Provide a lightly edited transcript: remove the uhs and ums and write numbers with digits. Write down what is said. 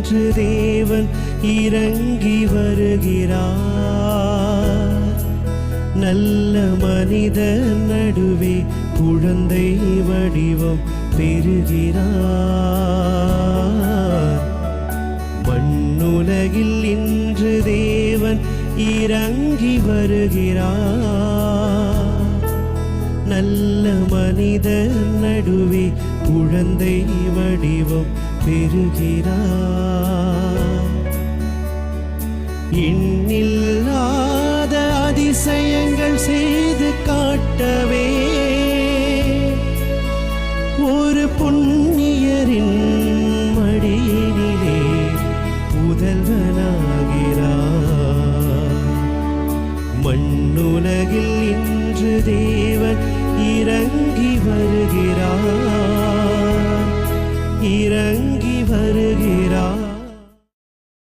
இன்று தேவன் இறங்கி வருகிறார். நல்ல மனிதர் நடுவே குழந்தை வடிவம் பெறுகிறார். மண்ணுலகில் இன்று தேவன் இறங்கி வருகிறார். நல்ல மனிதர் நடுவே குழந்தை வடிவம் பெறுகிறார். எண்ணில்லாத அதிசயங்கள் செய்து காட்டவே ஒரு புண்ணியரின் மடியினிலே புதல்வனாகிறார். மண்ணுலகில் இன்று தேவன் இறங்கி வருகிறார். இறங்கி வருகிறார்.